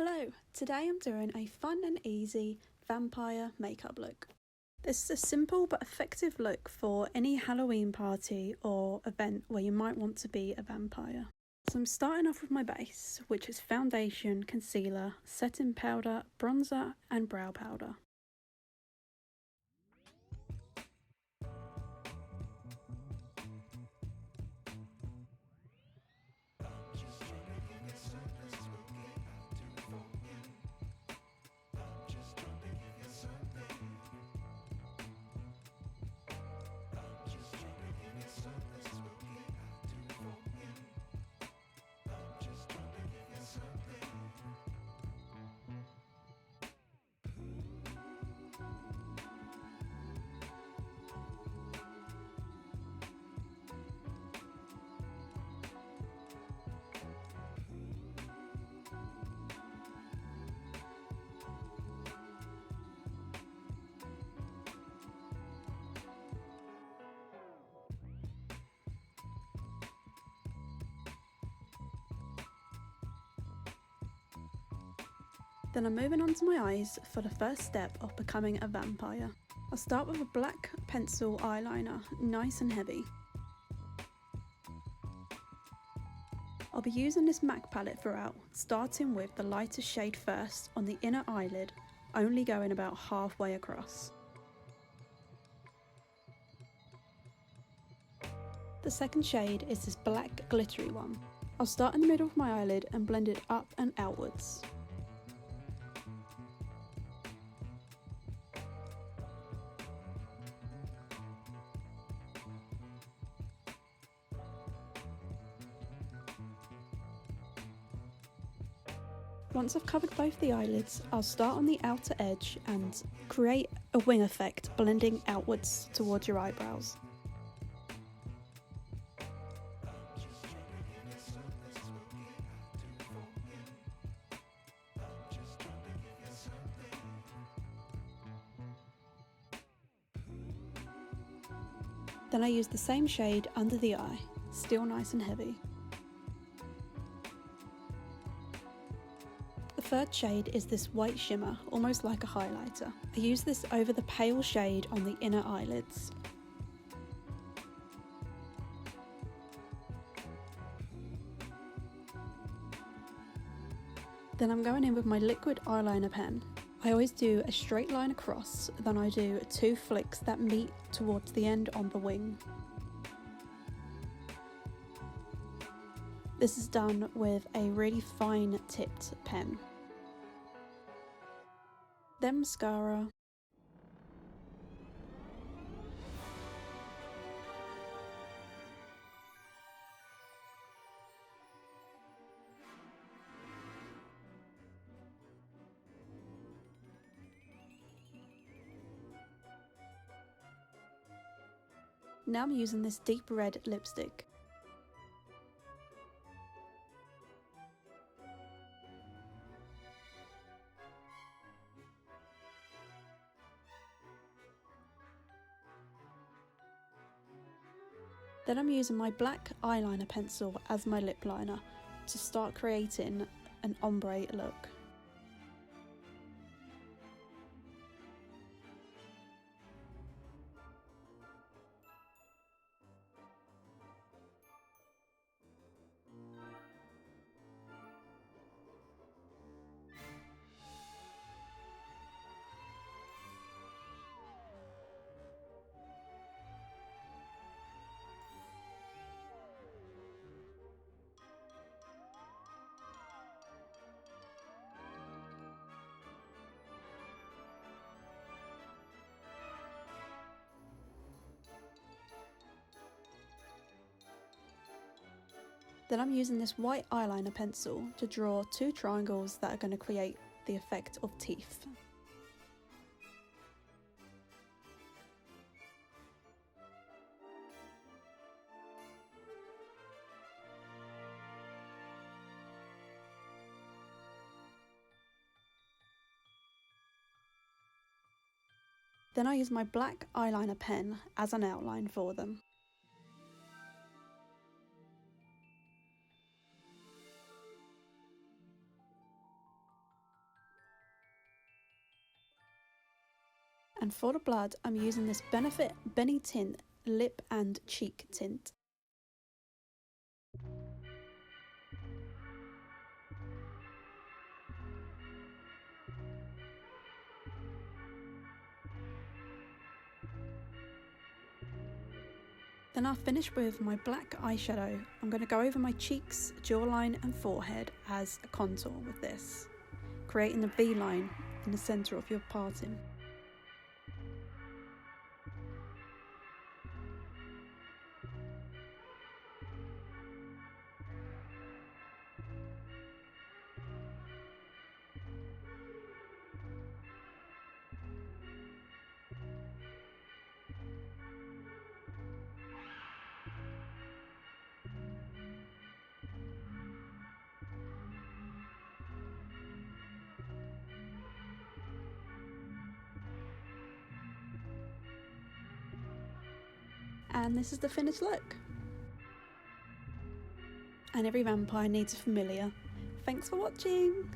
Hello, today I'm doing a fun and easy vampire makeup look. This is a simple but effective look for any Halloween party or event where you might want to be a vampire. So I'm starting off with my base, which is foundation, concealer, setting powder, bronzer and brow powder. Then I'm moving on to my eyes for the first step of becoming a vampire. I'll start with a black pencil eyeliner, nice and heavy. I'll be using this MAC palette throughout, starting with the lightest shade first on the inner eyelid, only going about halfway across. The second shade is this black glittery one. I'll start in the middle of my eyelid and blend it up and outwards. Once I've covered both the eyelids, I'll start on the outer edge and create a wing effect, blending outwards towards your eyebrows. Then I use the same shade under the eye, still nice and heavy. The third shade is this white shimmer, almost like a highlighter. I use this over the pale shade on the inner eyelids. Then I'm going in with my liquid eyeliner pen. I always do a straight line across, then I do 2 flicks that meet towards the end on the wing. This is done with a really fine tipped pen. Then mascara. Now I'm using this deep red lipstick. Then I'm using my black eyeliner pencil as my lip liner to start creating an ombre look. Then I'm using this white eyeliner pencil to draw 2 triangles that are going to create the effect of teeth. Then I use my black eyeliner pen as an outline for them. And for the blood, I'm using this Benefit Bene Tint Lip and Cheek Tint. Then I'll finish with my black eyeshadow. I'm going to go over my cheeks, jawline and forehead as a contour with this, creating the V-line in the centre of your parting. And this is the finished look. And every vampire needs a familiar. Thanks for watching!